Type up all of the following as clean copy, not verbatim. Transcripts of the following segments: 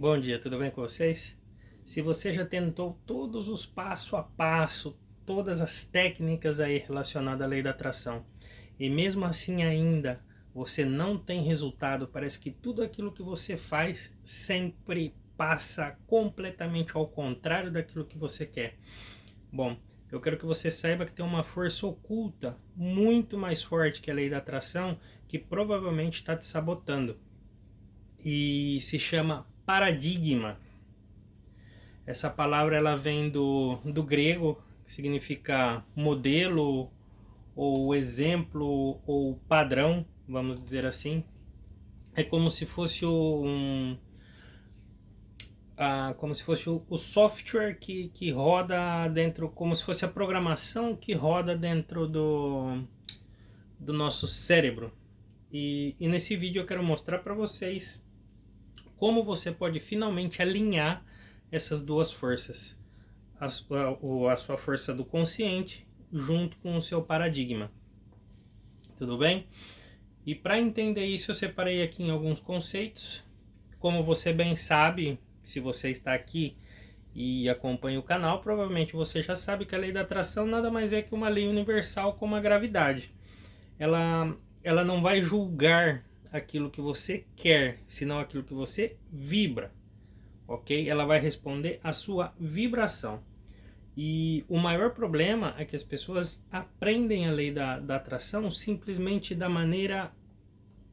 Bom dia, tudo bem com vocês? Se você já tentou todos os passo a passo, todas as técnicas aí relacionadas à lei da atração, e mesmo assim ainda você não tem resultado, parece que tudo aquilo que você faz sempre passa completamente ao contrário daquilo que você quer. Bom, eu quero que você saiba que tem uma força oculta muito mais forte que a lei da atração que provavelmente está te sabotando e se chama paradigma. Essa palavra ela vem do grego, que significa modelo, ou exemplo, ou padrão, vamos dizer assim. É como se fosse como se fosse o software que roda dentro, como se fosse a programação que roda dentro do nosso cérebro. E nesse vídeo eu quero mostrar para vocês como você pode finalmente alinhar essas duas forças. A sua força do consciente junto com o seu paradigma. Tudo bem? E para entender isso, eu separei aqui em alguns conceitos. Como você bem sabe, se você está aqui e acompanha o canal, provavelmente você já sabe que a lei da atração nada mais é que uma lei universal como a gravidade. Ela não vai julgar aquilo que você quer, senão aquilo que você vibra, ok? Ela vai responder à sua vibração. E o maior problema é que as pessoas aprendem a lei da atração simplesmente da maneira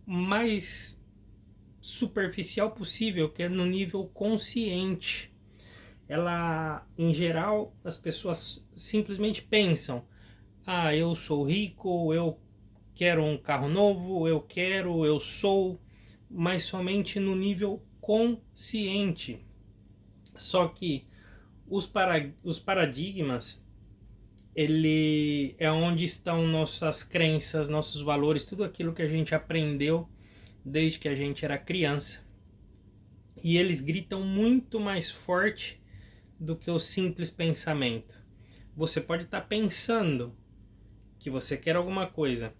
mais superficial possível, que é no nível consciente. Ela, em geral, as pessoas simplesmente pensam: ah, eu sou rico, eu quero um carro novo, eu sou, mas somente no nível consciente. Só que os paradigmas, ele é onde estão nossas crenças, nossos valores, tudo aquilo que a gente aprendeu desde que a gente era criança. E eles gritam muito mais forte do que o simples pensamento. Você pode estar pensando que você quer alguma coisa.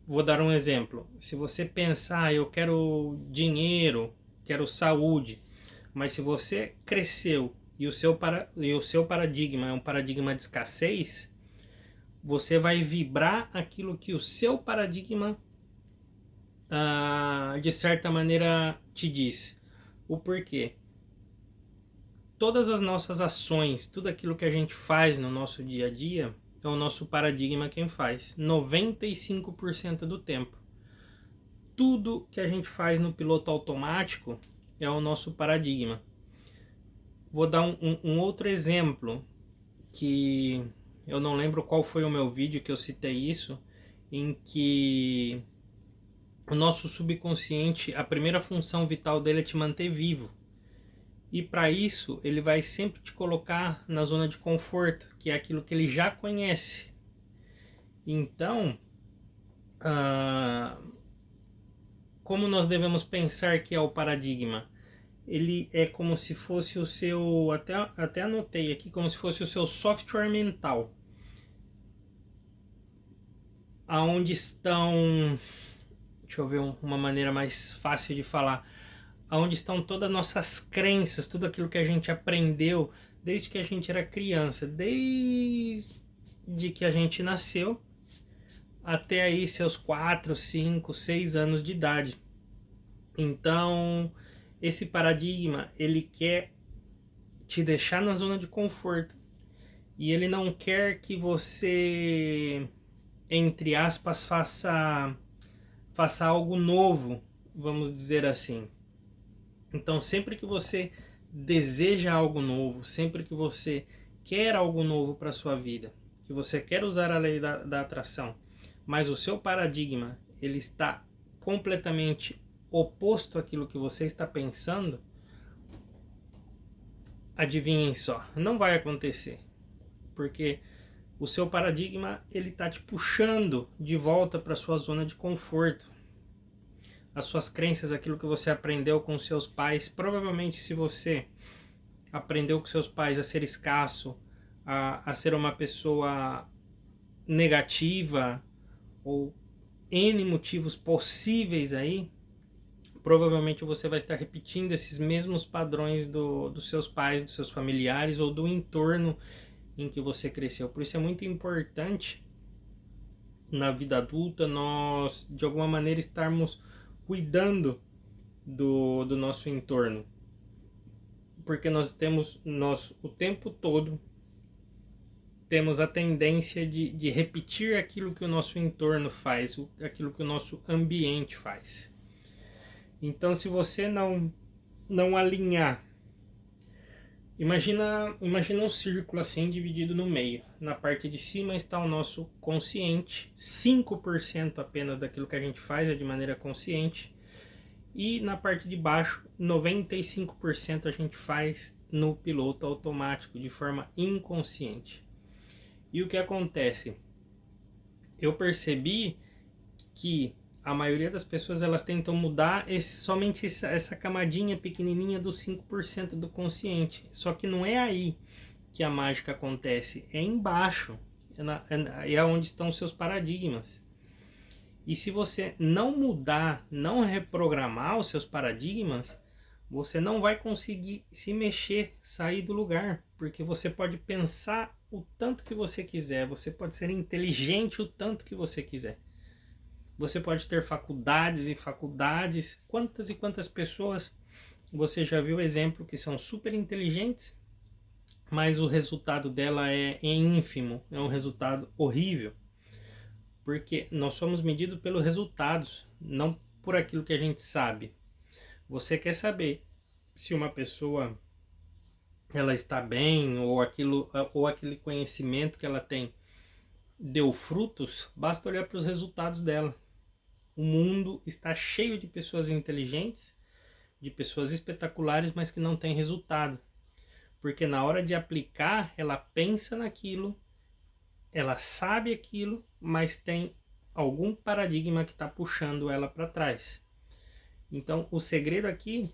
Vou dar um exemplo. Se você pensar, eu quero dinheiro, quero saúde, mas se você cresceu e o seu paradigma é um paradigma de escassez, você vai vibrar aquilo que o seu paradigma, de certa maneira, te diz. O porquê? Todas as nossas ações, tudo aquilo que a gente faz no nosso dia a dia, é o nosso paradigma quem faz. 95% do tempo. Tudo que a gente faz no piloto automático é o nosso paradigma. Vou dar um outro exemplo, que eu não lembro qual foi o meu vídeo que eu citei isso, em que o nosso subconsciente, a primeira função vital dele é te manter vivo. E para isso, ele vai sempre te colocar na zona de conforto, que é aquilo que ele já conhece. Então, como nós devemos pensar que é o paradigma? Ele é como se fosse o seu, até anotei aqui, como se fosse o seu software mental. Aonde estão, deixa eu ver uma maneira mais fácil de falar, aonde estão todas as nossas crenças, tudo aquilo que a gente aprendeu desde que a gente era criança, desde que a gente nasceu até aí seus 4, 5, 6 anos de idade. Então, esse paradigma, ele quer te deixar na zona de conforto. E ele não quer que você, entre aspas, faça algo novo, vamos dizer assim. Então, sempre que você deseja algo novo, sempre que você quer algo novo para sua vida, que você quer usar a lei da atração, mas o seu paradigma ele está completamente oposto àquilo que você está pensando, adivinhem só, não vai acontecer, porque o seu paradigma ele está te puxando de volta para sua zona de conforto. As suas crenças, aquilo que você aprendeu com seus pais, provavelmente se você aprendeu com seus pais a ser escasso, a ser uma pessoa negativa, ou N motivos possíveis aí, provavelmente você vai estar repetindo esses mesmos padrões dos seus pais, dos seus familiares ou do entorno em que você cresceu. Por isso é muito importante na vida adulta nós, de alguma maneira, estarmos cuidando do nosso entorno. Porque nós o tempo todo temos a tendência de repetir aquilo que o nosso entorno faz, aquilo que o nosso ambiente faz. Então, se você não alinhar, imagina um círculo assim dividido no meio. Na parte de cima está o nosso consciente, 5% apenas daquilo que a gente faz é de maneira consciente. E na parte de baixo, 95% a gente faz no piloto automático, de forma inconsciente. E o que acontece? Eu percebi que a maioria das pessoas elas tentam mudar somente essa camadinha pequenininha dos 5% do consciente. Só que não é aí que a mágica acontece, é embaixo, é onde estão os seus paradigmas. E se você não mudar, não reprogramar os seus paradigmas, você não vai conseguir se mexer, sair do lugar, porque você pode pensar o tanto que você quiser, você pode ser inteligente o tanto que você quiser. Você pode ter faculdades e faculdades, quantas e quantas pessoas você já viu exemplo que são super inteligentes, mas o resultado dela é ínfimo, é um resultado horrível. Porque nós somos medidos pelos resultados, não por aquilo que a gente sabe. Você quer saber se uma pessoa ela está bem ou aquele conhecimento que ela tem deu frutos, basta olhar para os resultados dela. O mundo está cheio de pessoas inteligentes, de pessoas espetaculares, mas que não têm resultado. Porque na hora de aplicar, ela pensa naquilo, ela sabe aquilo, mas tem algum paradigma que está puxando ela para trás. Então, o segredo aqui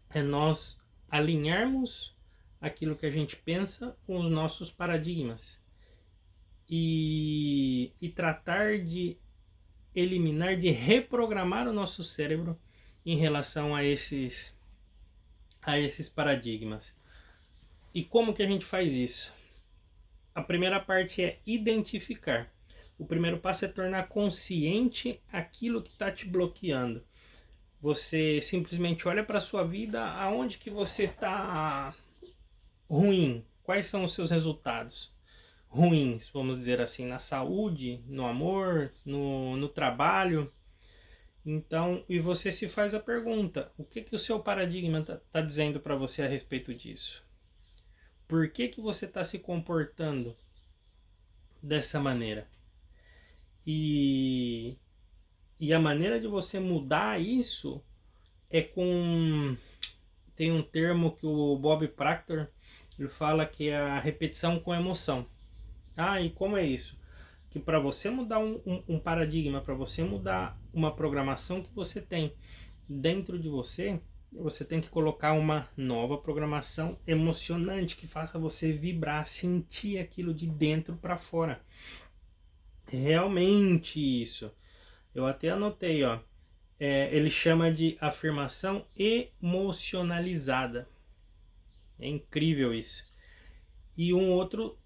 é nós alinharmos aquilo que a gente pensa com os nossos paradigmas e tratar de eliminar, de reprogramar o nosso cérebro em relação a esses paradigmas. E como que a gente faz isso? A primeira parte é identificar. O primeiro passo é tornar consciente aquilo que está te bloqueando. Você simplesmente olha para a sua vida, aonde que você está ruim, quais são os seus resultados ruins, vamos dizer assim, na saúde, no amor, no trabalho. Então, e você se faz a pergunta, o que o seu paradigma está dizendo para você a respeito disso? Por que você está se comportando dessa maneira? E a maneira de você mudar isso é com... Tem um termo que o Bob Proctor ele fala que é a repetição com emoção. E como é isso? Que para você mudar um paradigma, para você mudar uma programação que você tem dentro de você, você tem que colocar uma nova programação emocionante que faça você vibrar, sentir aquilo de dentro para fora. Realmente isso. Eu até anotei, ó. Ele chama de afirmação emocionalizada. É incrível isso. E um outro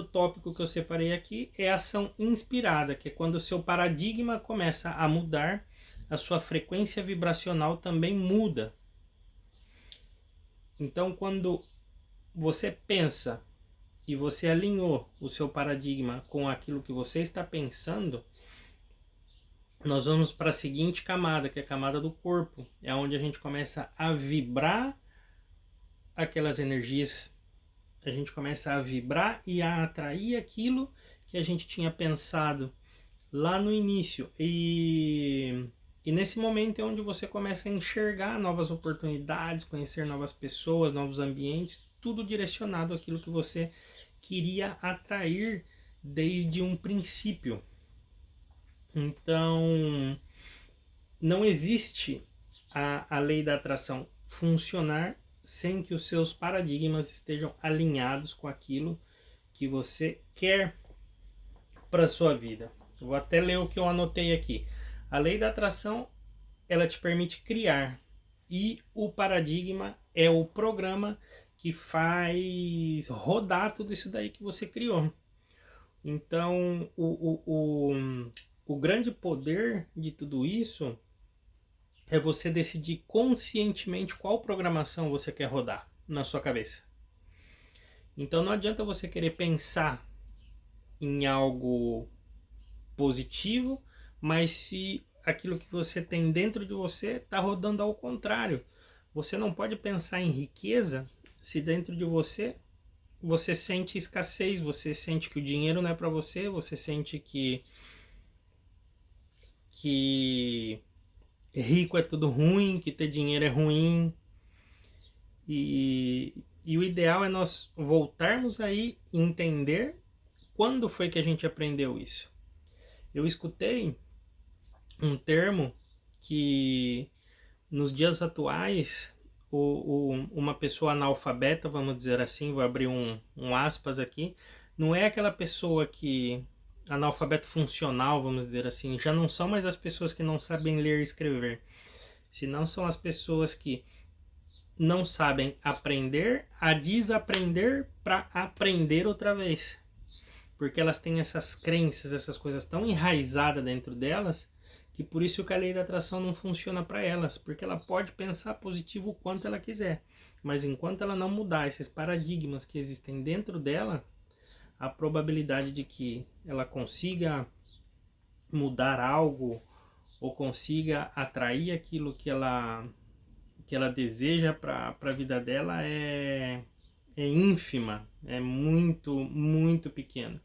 tópico que eu separei aqui é ação inspirada, que é quando o seu paradigma começa a mudar, a sua frequência vibracional também muda. Então, quando você pensa e você alinhou o seu paradigma com aquilo que você está pensando, nós vamos para a seguinte camada, que é a camada do corpo. É onde a gente começa a vibrar aquelas energias. A gente começa a vibrar e a atrair aquilo que a gente tinha pensado lá no início. E nesse momento é onde você começa a enxergar novas oportunidades, conhecer novas pessoas, novos ambientes, tudo direcionado àquilo que você queria atrair desde um princípio. Então, não existe a lei da atração funcionar sem que os seus paradigmas estejam alinhados com aquilo que você quer para a sua vida. Eu vou até ler o que eu anotei aqui. A lei da atração ela te permite criar. E o paradigma é o programa que faz rodar tudo isso daí que você criou. Então, o grande poder de tudo isso é você decidir conscientemente qual programação você quer rodar na sua cabeça. Então, não adianta você querer pensar em algo positivo, mas se aquilo que você tem dentro de você está rodando ao contrário. Você não pode pensar em riqueza se dentro de você sente escassez, você sente que o dinheiro não é para você, você sente que rico é tudo ruim, que ter dinheiro é ruim. E o ideal é nós voltarmos aí e entender quando foi que a gente aprendeu isso. Eu escutei um termo que nos dias atuais uma pessoa analfabeta, vamos dizer assim, vou abrir um aspas aqui, não é aquela pessoa que analfabeto funcional, vamos dizer assim, já não são mais as pessoas que não sabem ler e escrever, senão são as pessoas que não sabem aprender a desaprender para aprender outra vez, porque elas têm essas crenças, essas coisas tão enraizadas dentro delas, que por isso que a lei da atração não funciona para elas, porque ela pode pensar positivo o quanto ela quiser, mas enquanto ela não mudar esses paradigmas que existem dentro dela, a probabilidade de que ela consiga mudar algo ou consiga atrair aquilo que ela deseja para a vida dela é ínfima, é muito, muito pequena.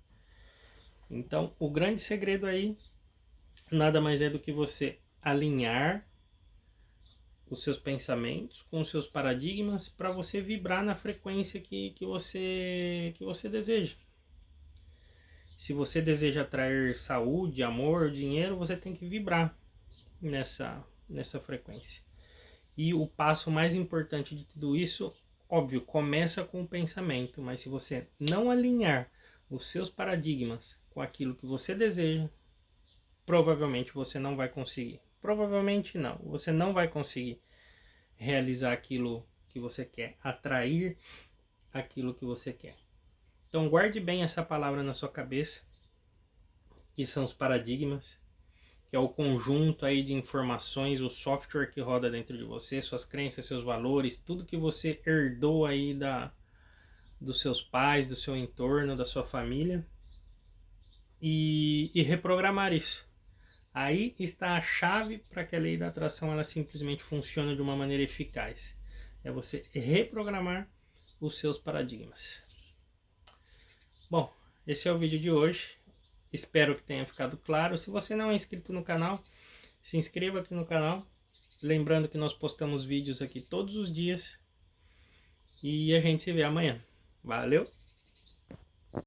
Então, o grande segredo aí nada mais é do que você alinhar os seus pensamentos com os seus paradigmas para você vibrar na frequência que você deseja. Se você deseja atrair saúde, amor, dinheiro, você tem que vibrar nessa frequência. E o passo mais importante de tudo isso, óbvio, começa com o pensamento, mas se você não alinhar os seus paradigmas com aquilo que você deseja, provavelmente você não vai conseguir. Provavelmente não, você não vai conseguir realizar aquilo que você quer, atrair aquilo que você quer. Então guarde bem essa palavra na sua cabeça, que são os paradigmas, que é o conjunto aí de informações, o software que roda dentro de você, suas crenças, seus valores, tudo que você herdou aí dos seus pais, do seu entorno, da sua família, e reprogramar isso. Aí está a chave para que a lei da atração ela simplesmente funcione de uma maneira eficaz. É você reprogramar os seus paradigmas. Bom, esse é o vídeo de hoje. Espero que tenha ficado claro. Se você não é inscrito no canal, se inscreva aqui no canal. Lembrando que nós postamos vídeos aqui todos os dias. E a gente se vê amanhã. Valeu!